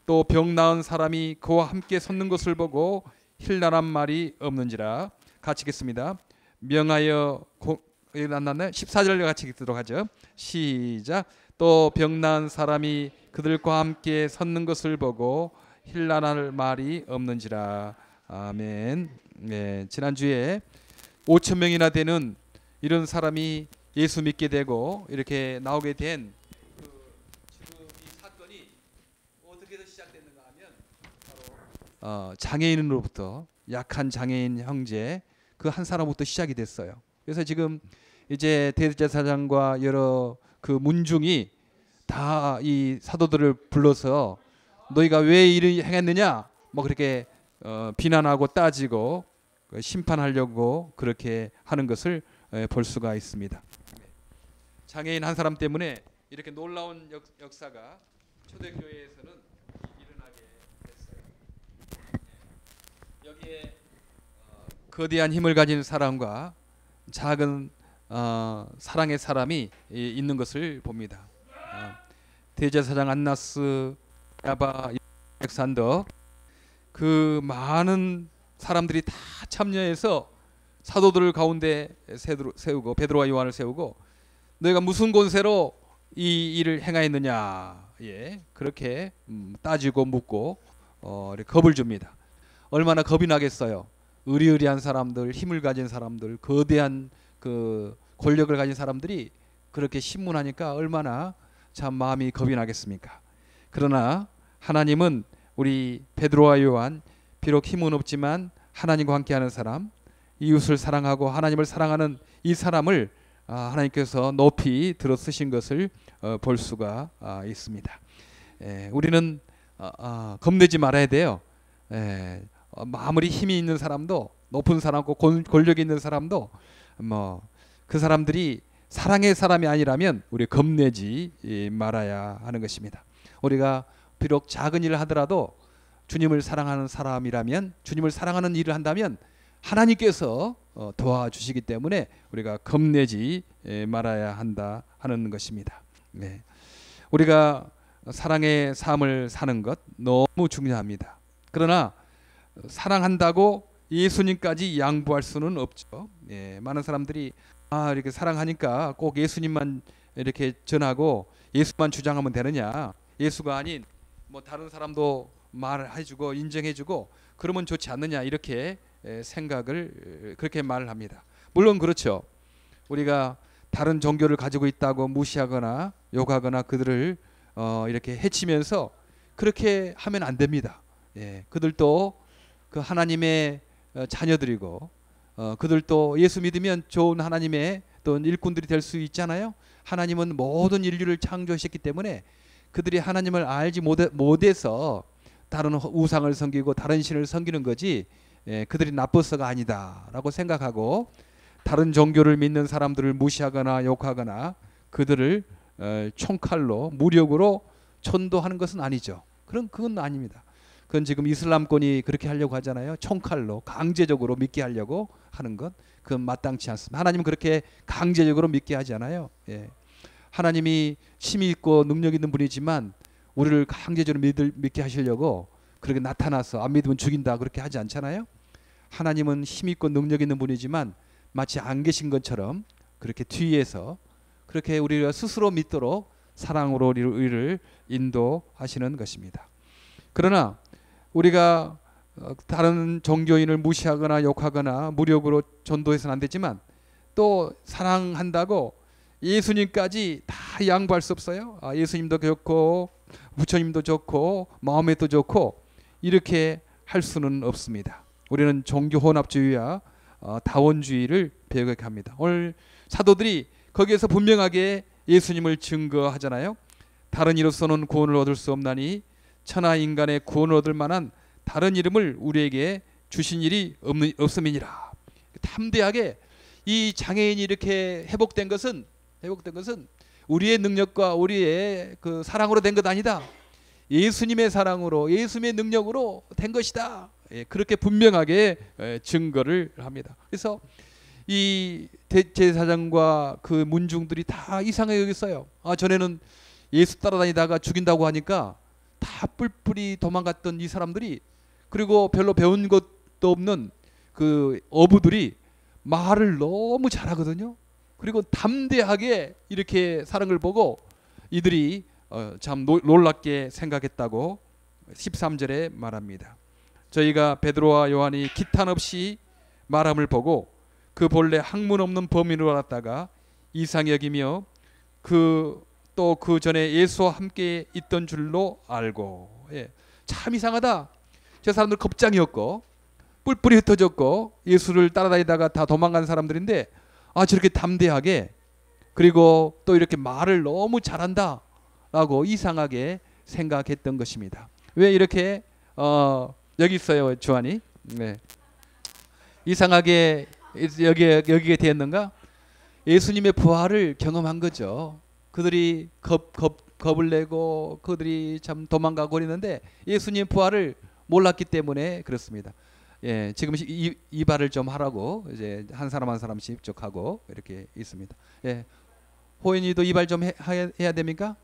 또 병 나은 사람이 그와 함께 섰는 것을 보고 힐난한 말이 없는지라. 같이 읽겠습니다. 명하여 여기 안 났나요? 14절 같이 읽도록 하죠. 시작. 또 병 나은 사람이 그들과 함께 섰는 것을 보고 힐난할 말이 없는지라. 아멘. 네, 지난주에 5천 명이나 되는 이런 사람이 예수 믿게 되고 이렇게 나오게 된 지금 이 사건이 어떻게 시작됐는가 하면 바로 장애인으로부터, 약한 장애인 형제 그 한 사람부터 시작이 됐어요. 그래서 지금 이제 대제사장과 여러 그 문중이 다 이 사도들을 불러서 너희가 왜 이를 행했느냐 뭐 그렇게 비난하고 따지고 심판하려고 그렇게 하는 것을 볼 수가 있습니다. 장애인 한 사람 때문에 이렇게 놀라운 역사가 초대교회에서는 일어나게 됐어요. 여기에 거대한 힘을 가진 사람과 작은 사랑의 사람이 있는 것을 봅니다. 대제사장 안나스, 야바, 알렉산더 그 많은 사람들이 다 참여해서 사도들을 가운데 세우고 베드로와 요한을 세우고 너희가 무슨 권세로 이 일을 행하였느냐, 예, 그렇게 따지고 묻고 이렇게 겁을 줍니다. 얼마나 겁이 나겠어요. 의리의리한 사람들, 힘을 가진 사람들, 거대한 그 권력을 가진 사람들이 그렇게 신문하니까 얼마나 참 마음이 겁이 나겠습니까? 그러나 하나님은 우리 베드로와 요한, 비록 힘은 없지만 하나님과 함께하는 사람, 이웃을 사랑하고 하나님을 사랑하는 이 사람을 하나님께서 높이 들어 쓰신 것을 볼 수가 있습니다. 우리는 겁내지 말아야 돼요. 아무리 힘이 있는 사람도, 높은 사람고 권력이 있는 사람도 뭐 그 사람들이 사랑의 사람이 아니라면 우리 겁내지 말아야 하는 것입니다. 우리가 비록 작은 일을 하더라도 주님을 사랑하는 사람이라면, 주님을 사랑하는 일을 한다면 하나님께서 도와주시기 때문에 우리가 겁내지 말아야 한다 하는 것입니다. 네. 우리가 사랑의 삶을 사는 것 너무 중요합니다. 그러나 사랑한다고 예수님까지 양보할 수는 없죠. 예, 많은 사람들이 이렇게 사랑하니까 꼭 예수님만 이렇게 전하고 예수만 주장하면 되느냐, 예수가 아닌 뭐 다른 사람도 말해주고 인정해주고 그러면 좋지 않느냐, 이렇게 생각을 그렇게 말을 합니다. 물론 그렇죠. 우리가 다른 종교를 가지고 있다고 무시하거나 욕하거나 그들을 이렇게 해치면서 그렇게 하면 안 됩니다. 예, 그들도 그 하나님의 자녀들이고 그들도 예수 믿으면 좋은 하나님의 또 일꾼들이 될 수 있잖아요. 하나님은 모든 인류를 창조하셨기 때문에 그들이 하나님을 알지 못해서 다른 우상을 섬기고 다른 신을 섬기는 거지, 그들이 나빠서가 아니다라고 생각하고 다른 종교를 믿는 사람들을 무시하거나 욕하거나 그들을 총칼로 무력으로 천도하는 것은 아니죠. 그건 아닙니다. 그건 지금 이슬람권이 그렇게 하려고 하잖아요. 총칼로 강제적으로 믿게 하려고 하는 것, 그건 마땅치 않습니다. 하나님은 그렇게 강제적으로 믿게 하지 않아요. 예. 하나님이 힘이 있고 능력 있는 분이지만 우리를 강제적으로 믿게 하시려고 그렇게 나타나서 안 믿으면 죽인다 그렇게 하지 않잖아요. 하나님은 힘 있고 능력 있는 분이지만 마치 안 계신 것처럼 그렇게 뒤에서 그렇게 우리가 스스로 믿도록 사랑으로 우리를 인도하시는 것입니다. 그러나 우리가 다른 종교인을 무시하거나 욕하거나 무력으로 전도해서는 안 되지만 또 사랑한다고 예수님까지 다 양보할 수 없어요. 예수님도 좋고 부처님도 좋고 마음에도 좋고 이렇게 할 수는 없습니다. 우리는 종교 혼합주의와 다원주의를 배격합니다. 오늘 사도들이 거기에서 분명하게 예수님을 증거하잖아요. 다른 이로서는 구원을 얻을 수 없나니 천하 인간의 구원을 얻을 만한 다른 이름을 우리에게 주신 일이 없음이니라. 담대하게 이 장애인이 이렇게 회복된 것은 우리의 능력과 우리의 그 사랑으로 된 것 아니다. 예수님의 사랑으로, 예수님의 능력으로 된 것이다. 그렇게 분명하게 증거를 합니다. 그래서 이 대제사장과 그 문중들이 다 이상하게 여겼어요. 전에는 예수 따라다니다가 죽인다고 하니까 다 뿔뿔이 도망갔던 이 사람들이, 그리고 별로 배운 것도 없는 그 어부들이 말을 너무 잘하거든요. 그리고 담대하게 이렇게 사는 걸 보고 이들이 참 놀랍게 생각했다고 13절에 말합니다. 저희가 베드로와 요한이 기탄 없이 말함을 보고 그 본래 학문 없는 범인으로 알았다가 이상히 여기며 또 그 전에 예수와 함께 있던 줄로 알고. 예. 참 이상하다. 저 사람들 겁장이었고 뿔뿔이 흩어졌고 예수를 따라다니다가 다 도망간 사람들인데 저렇게 담대하게, 그리고 또 이렇게 말을 너무 잘한다 라고 이상하게 생각했던 것입니다. 왜 이렇게 여기 있어요, 주안이? 네. 이상하게 여기게 되었는가? 예수님의 부활을 경험한 거죠. 그들이 겁을 내고 그들이 참 도망가고 그랬는데 예수님의 부활을 몰랐기 때문에 그렇습니다. 예, 지금 이발을 좀 하라고 이제 한 사람 한 사람씩 쭉 하고 이렇게 있습니다. 예, 호연이도 이발 좀 해야 됩니까?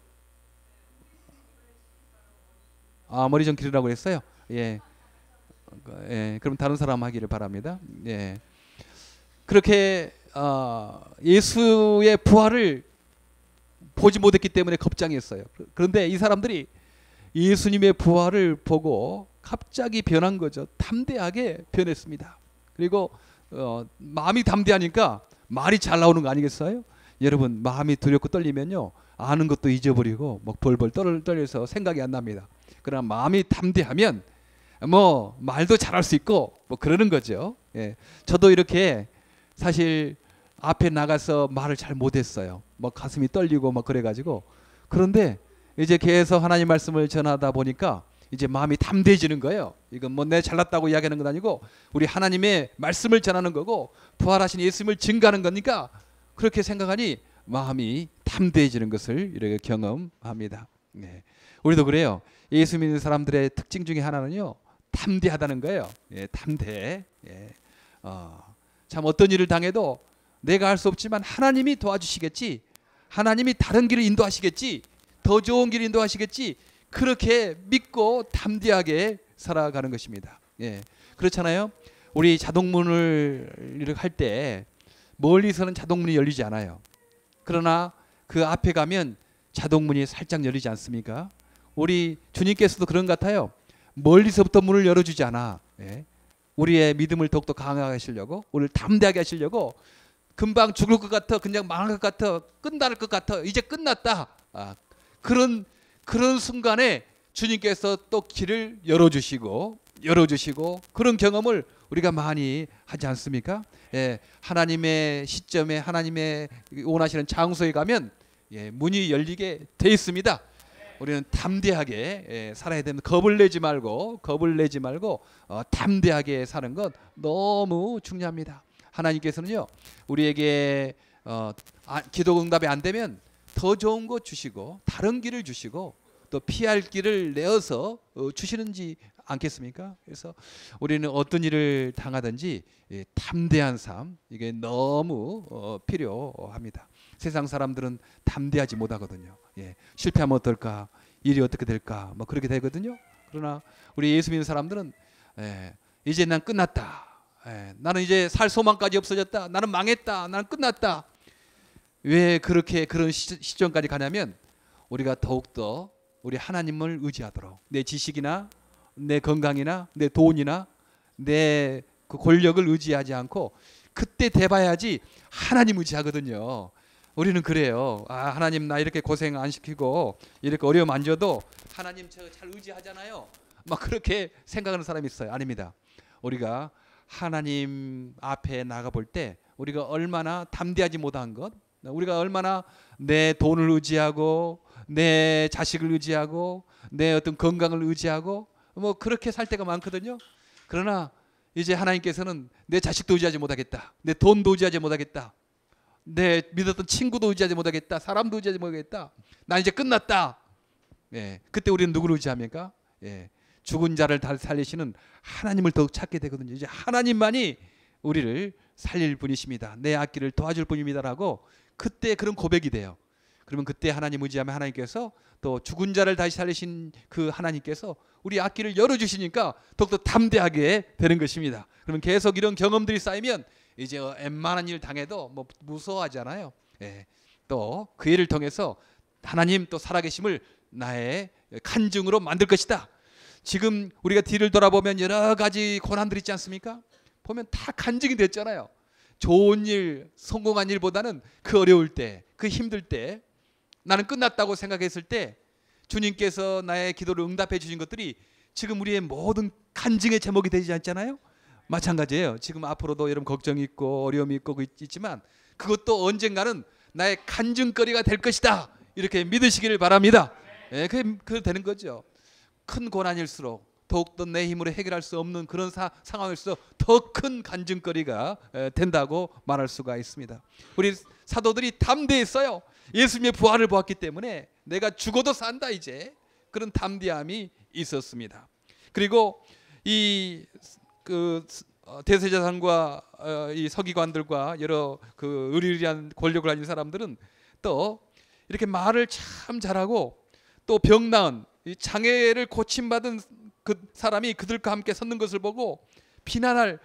머리 좀 기르라고 했어요. 예, 그럼 다른 사람 하기를 바랍니다. 예, 그렇게 예수의 부활을 보지 못했기 때문에 겁장했어요. 그런데 이 사람들이 예수님의 부활을 보고 갑자기 변한 거죠. 담대하게 변했습니다. 그리고 마음이 담대하니까 말이 잘 나오는 거 아니겠어요? 여러분, 마음이 두렵고 떨리면요, 아는 것도 잊어버리고 막 벌벌 떨려서 생각이 안 납니다. 그러나 마음이 담대하면 뭐 말도 잘할 수 있고 뭐 그러는 거죠. 예. 저도 이렇게 사실 앞에 나가서 말을 잘 못했어요. 뭐 가슴이 떨리고 막 그래가지고. 그런데 이제 계속 하나님 말씀을 전하다 보니까 이제 마음이 담대해지는 거예요. 이건 뭐 내 잘났다고 이야기하는 건 아니고 우리 하나님의 말씀을 전하는 거고 부활하신 예수님을 증거하는 거니까, 그렇게 생각하니 마음이 담대해지는 것을 이렇게 경험합니다. 네. 우리도 그래요. 예수 믿는 사람들의 특징 중에 하나는요, 담대하다는 거예요. 예, 담대. 예. 참 어떤 일을 당해도 내가 할 수 없지만 하나님이 도와주시겠지, 하나님이 다른 길을 인도하시겠지, 더 좋은 길을 인도하시겠지, 그렇게 믿고 담대하게 살아가는 것입니다. 예, 그렇잖아요. 우리 자동문을 이렇게 할 때 멀리서는 자동문이 열리지 않아요. 그러나 그 앞에 가면 자동문이 살짝 열리지 않습니까? 우리 주님께서도 그런 것 같아요. 멀리서부터 문을 열어주지 않아. 예. 우리의 믿음을 더욱더 강하게 하시려고, 우리를 담대하게 하시려고, 금방 죽을 것 같아, 그냥 망할 것 같아, 끝날 것 같아, 이제 끝났다, 그런 순간에 주님께서 또 길을 열어주시고 그런 경험을 우리가 많이 하지 않습니까? 예, 하나님의 시점에, 하나님의 원하시는 장소에 가면 문이 열리게 돼 있습니다. 우리는 담대하게 살아야 됩니다. 겁을 내지 말고 담대하게 사는 것 너무 중요합니다. 하나님께서는요, 우리에게 기도 응답이 안 되면 더 좋은 거 주시고 다른 길을 주시고 또 피할 길을 내어서 주시는지 않겠습니까? 그래서 우리는 어떤 일을 당하든지 담대한 삶, 이게 너무 필요합니다. 세상 사람들은 담대하지 못하거든요. 예, 실패하면 어떨까, 일이 어떻게 될까, 뭐 그렇게 되거든요. 그러나 우리 예수 믿는 사람들은 이제 난 끝났다, 나는 이제 살 소망까지 없어졌다, 나는 망했다, 나는 끝났다. 왜 그렇게 그런 시점까지 가냐면 우리가 더욱더 우리 하나님을 의지하도록, 내 지식이나 내 건강이나 내 돈이나 내 그 권력을 의지하지 않고, 그때 돼봐야지 하나님 의지하거든요. 우리는 그래요. 하나님 나 이렇게 고생 안 시키고 이렇게 어려움 안 줘도 하나님 저 잘 의지하잖아요, 막 그렇게 생각하는 사람이 있어요. 아닙니다. 우리가 하나님 앞에 나가볼 때 우리가 얼마나 담대하지 못한 것, 우리가 얼마나 내 돈을 의지하고 내 자식을 의지하고 내 어떤 건강을 의지하고 뭐 그렇게 살 때가 많거든요. 그러나 이제 하나님께서는 내 자식도 의지하지 못하겠다, 내 돈도 의지하지 못하겠다, 내 믿었던 친구도 의지하지 못하겠다, 사람도 의지하지 못하겠다, 난 이제 끝났다. 그때 우리는 누구를 의지합니까? 죽은 자를 살리시는 하나님을 더욱 찾게 되거든요. 이제 하나님만이 우리를 살릴 분이십니다, 내 앞길을 도와줄 분입니다라고 그때 그런 고백이 돼요. 그러면 그때 하나님 의지하면 하나님께서 또 죽은 자를 다시 살리신 그 하나님께서 우리 앞길을 열어주시니까 더욱더 담대하게 되는 것입니다. 그러면 계속 이런 경험들이 쌓이면 이제 웬만한 일 당해도 뭐 무서워하잖아요. 예. 또 그 일을 통해서 하나님 또 살아계심을 나의 간증으로 만들 것이다. 지금 우리가 뒤를 돌아보면 여러 가지 고난들이 있지 않습니까? 보면 다 간증이 됐잖아요. 좋은 일, 성공한 일보다는 그 어려울 때, 그 힘들 때, 나는 끝났다고 생각했을 때 주님께서 나의 기도를 응답해 주신 것들이 지금 우리의 모든 간증의 제목이 되지 않잖아요. 마찬가지예요. 지금 앞으로도 여러분 걱정이 있고 어려움이 있고 있지만 그것도 언젠가는 나의 간증거리가 될 것이다. 이렇게 믿으시기를 바랍니다. 예, 그게 되는 거죠. 큰 고난일수록 더욱더 내 힘으로 해결할 수 없는 그런 상황일수록 더 큰 간증거리가 된다고 말할 수가 있습니다. 우리 사도들이 담대했어요. 예수님의 부활을 보았기 때문에 내가 죽어도 산다 이제 그런 담대함이 있었습니다. 그리고 이 대제사장과 이 서기관들과 여러 그 의리의리한 권력을 가진 사람들은 또 이렇게 말을 참 잘하고 또 병 나은 이 장애를 고침받은 그 사람이 그들과 함께 섰는 것을 보고 비난할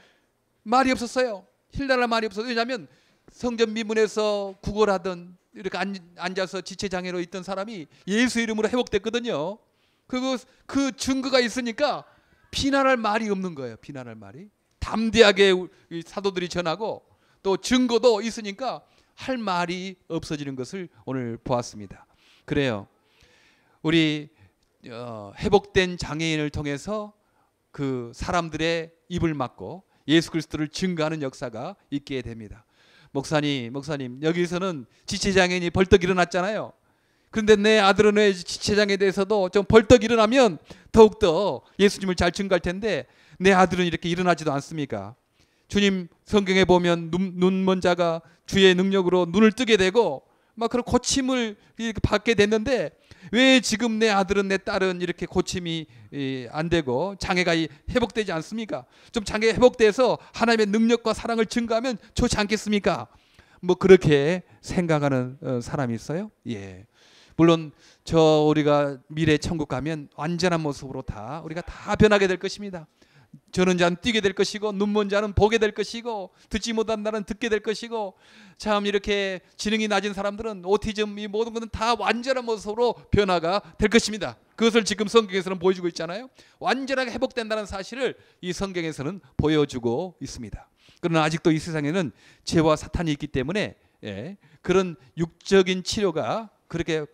말이 없었어요. 힐난할 말이 없었어요. 왜냐하면 성전 미문에서 구걸하던 이렇게 앉아서 지체장애로 있던 사람이 예수 이름으로 회복됐거든요. 그 증거가 있으니까 비난할 말이 없는 거예요. 비난할 말이. 담대하게 사도들이 전하고 또 증거도 있으니까 할 말이 없어지는 것을 오늘 보았습니다. 그래요. 우리 회복된 장애인을 통해서 그 사람들의 입을 막고 예수 그리스도를 증거하는 역사가 있게 됩니다. 목사님 여기서는 지체장애인이 벌떡 일어났잖아요. 그런데 내 아들은 왜 지체장애에 대해서도 좀 벌떡 일어나면 더욱더 예수님을 잘 증거할 텐데 내 아들은 이렇게 일어나지도 않습니까? 주님 성경에 보면 눈먼 자가 주의 능력으로 눈을 뜨게 되고 막 그런 고침을 받게 됐는데 왜 지금 내 아들은 내 딸은 이렇게 고침이 안 되고 장애가 회복되지 않습니까? 좀 장애 회복돼서 하나님의 능력과 사랑을 증거하면 좋지 않겠습니까? 뭐 그렇게 생각하는 사람이 있어요? 예. 물론 우리가 미래 천국 가면 완전한 모습으로 우리가 다 변하게 될 것입니다. 저는 자는 뛰게 될 것이고 눈먼 자는 보게 될 것이고 듣지 못한 자는 듣게 될 것이고 참 이렇게 지능이 낮은 사람들은 오티즘 이 모든 것은 다 완전한 모습으로 변화가 될 것입니다. 그것을 지금 성경에서는 보여주고 있잖아요. 완전하게 회복된다는 사실을 이 성경에서는 보여주고 있습니다. 그러나 아직도 이 세상에는 죄와 사탄이 있기 때문에 그런 육적인 치료가 그렇게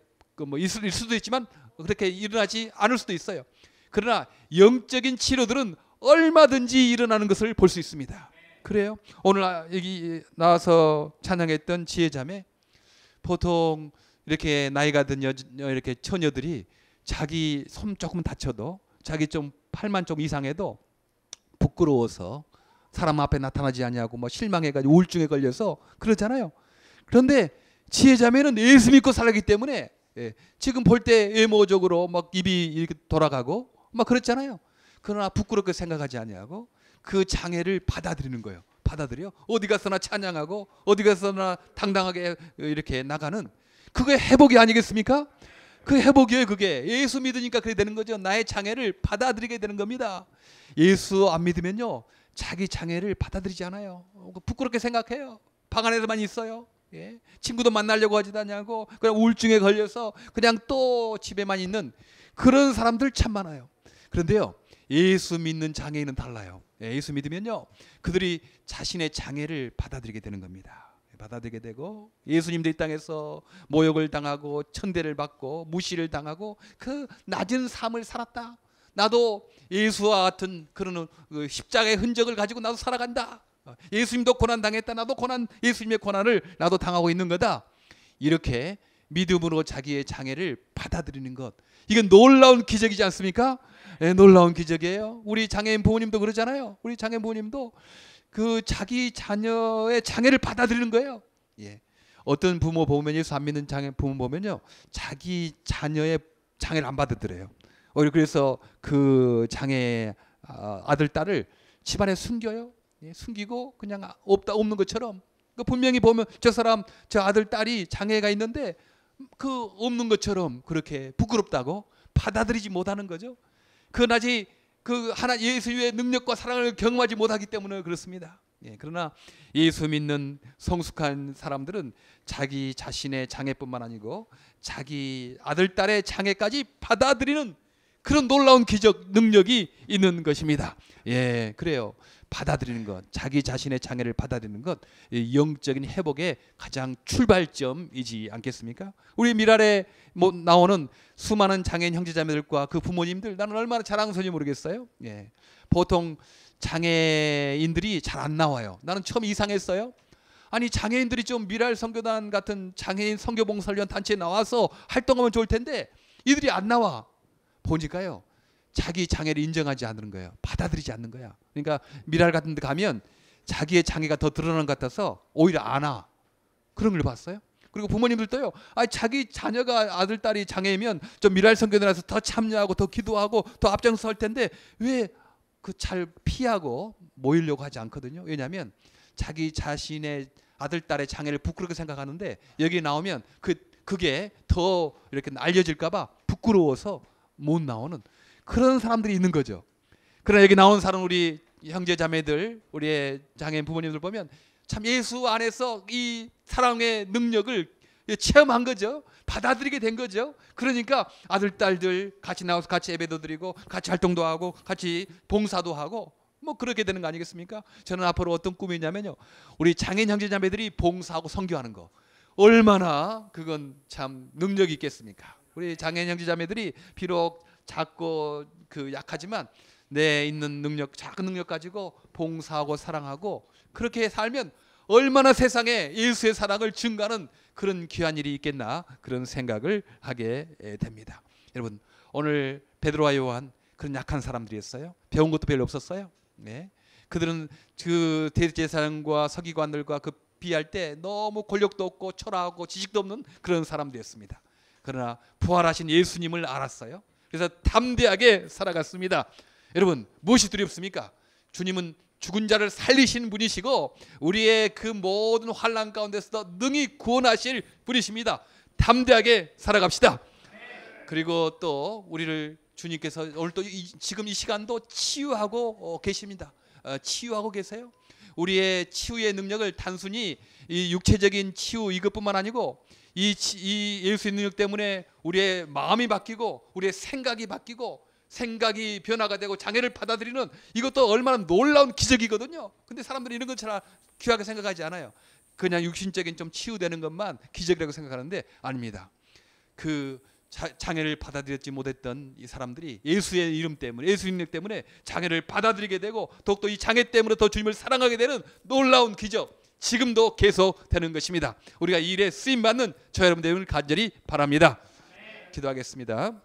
있을 수도 있지만 그렇게 일어나지 않을 수도 있어요. 그러나 영적인 치료들은 얼마든지 일어나는 것을 볼 수 있습니다. 그래요. 오늘 여기 나와서 찬양했던 지혜자매 보통 이렇게 나이가 든 이렇게 처녀들이 자기 손 조금 다쳐도 자기 좀 팔만 좀 이상해도 부끄러워서 사람 앞에 나타나지 않냐고 뭐 실망해가지고 우울증에 걸려서 그러잖아요. 그런데 지혜자매는 예수 믿고 살기 때문에 지금 볼 때 외모적으로 막 입이 이렇게 돌아가고 막 그렇잖아요. 그러나 부끄럽게 생각하지 아니하고 그 장애를 받아들이는 거예요. 받아들여 어디 가서나 찬양하고 어디 가서나 당당하게 이렇게 나가는 그게 회복이 아니겠습니까? 그 회복이에요. 그게 예수 믿으니까 그렇게 되는 거죠. 나의 장애를 받아들이게 되는 겁니다. 예수 안 믿으면요 자기 장애를 받아들이지 않아요. 부끄럽게 생각해요. 방 안에서만 있어요. 친구도 만나려고 하지도 않냐고 그냥 우울증에 걸려서 그냥 또 집에만 있는 그런 사람들 참 많아요. 그런데요 예수 믿는 장애인은 달라요. 예수 믿으면요 그들이 자신의 장애를 받아들이게 되는 겁니다. 받아들이게 되고 예수님도 이 땅에서 모욕을 당하고 천대를 받고 무시를 당하고 그 낮은 삶을 살았다. 나도 예수와 같은 그런 십자가의 흔적을 가지고 나도 살아간다. 예수님도 고난 당했다. 나도 예수님의 고난을 나도 당하고 있는 거다. 이렇게 믿음으로 자기의 장애를 받아들이는 것 이건 놀라운 기적이지 않습니까? 놀라운 기적이에요. 우리 장애인 부모님도 그러잖아요. 우리 장애인 부모님도 그 자기 자녀의 장애를 받아들이는 거예요. 어떤 부모 보면 예수 안 믿는 부모 보면요 자기 자녀의 장애를 안 받아들여요. 오히려 그래서 그 장애 아들 딸을 집안에 숨겨요. 숨기고 그냥 없는 것처럼 분명히 보면 저 아들 딸이 장애가 있는데 그 없는 것처럼 그렇게 부끄럽다고 받아들이지 못하는 거죠. 그건 아직 그 하나 예수의 능력과 사랑을 경험하지 못하기 때문에 그렇습니다. 예, 그러나 예수 믿는 성숙한 사람들은 자기 자신의 장애뿐만 아니고 자기 아들, 딸의 장애까지 받아들이는 그런 놀라운 기적 능력이 있는 것입니다. 예, 그래요. 받아들이는 것, 자기 자신의 장애를 받아들이는 것, 영적인 회복의 가장 출발점이지 않겠습니까? 우리 미랄에 나오는 수많은 장애인 형제자매들과 그 부모님들, 나는 얼마나 자랑스러운지 모르겠어요. 예, 보통 장애인들이 잘 안 나와요. 나는 처음 이상했어요. 아니, 장애인들이 좀 미랄 선교단 같은 장애인 선교봉사련 단체에 나와서 활동하면 좋을 텐데 이들이 안 나와. 보니까요, 자기 장애를 인정하지 않는 거예요. 받아들이지 않는 거야. 그러니까 미랄 같은 데 가면 자기의 장애가 더 드러나는 것 같아서 오히려 안 와. 그런 걸 봤어요. 그리고 부모님들도요, 자기 자녀가 아들, 딸이 장애이면 좀 미랄 선교단에서 더 참여하고 더 기도하고 더 앞장서 할 텐데 왜 그 잘 피하고 모이려고 하지 않거든요. 왜냐하면 자기 자신의 아들, 딸의 장애를 부끄럽게 생각하는데 여기 나오면 그게 더 이렇게 알려질까 봐 부끄러워서 못 나오는 그런 사람들이 있는 거죠. 그러나 여기 나온 사람, 우리 형제 자매들, 우리의 장애인 부모님들 보면 참 예수 안에서 이 사랑의 능력을 체험한 거죠. 받아들이게 된 거죠. 그러니까 아들, 딸들 같이 나와서 같이 예배도 드리고 같이 활동도 하고 같이 봉사도 하고 뭐 그렇게 되는 거 아니겠습니까? 저는 앞으로 어떤 꿈이 있냐면요, 우리 장애인 형제 자매들이 봉사하고 선교하는 거, 얼마나 그건 참 능력이 있겠습니까? 우리 장애인 형제 자매들이 비록 작고 약하지만 내 있는 능력, 작은 능력 가지고 봉사하고 사랑하고 그렇게 살면 얼마나 세상에 예수의 사랑을 증가하는 그런 귀한 일이 있겠나, 그런 생각을 하게 됩니다. 여러분, 오늘 베드로와 요한 그런 약한 사람들이었어요. 배운 것도 별로 없었어요. 네. 그들은 그 대제사장과 서기관들과 비할 때 너무 권력도 없고 초라하고 지식도 없는 그런 사람들이었습니다. 그러나 부활하신 예수님을 알았어요. 그래서 담대하게 살아갔습니다. 여러분, 무엇이 두렵습니까? 주님은 죽은 자를 살리신 분이시고 우리의 그 모든 환난 가운데서도 능히 구원하실 분이십니다. 담대하게 살아갑시다. 그리고 또 우리를 주님께서 오늘 또 지금 이 시간도 치유하고 계십니다. 치유하고 계세요. 우리의 치유의 능력을 단순히 이 육체적인 치유 이것뿐만 아니고 이 예수의 능력 때문에 우리의 마음이 바뀌고 우리의 생각이 바뀌고 생각이 변화가 되고 장애를 받아들이는, 이것도 얼마나 놀라운 기적이거든요. 근데 사람들이 이런 건 잘 귀하게 생각하지 않아요. 그냥 육신적인 좀 치유되는 것만 기적이라고 생각하는데 아닙니다. 그 장애를 받아들였지 못했던 이 사람들이 예수의 이름 때문에, 예수의 능력 때문에 장애를 받아들이게 되고 더욱더 이 장애 때문에 더 주님을 사랑하게 되는 놀라운 기적, 지금도 계속되는 것입니다. 우리가 이 일에 쓰임받는 저 여러분 되기를 간절히 바랍니다. 기도하겠습니다.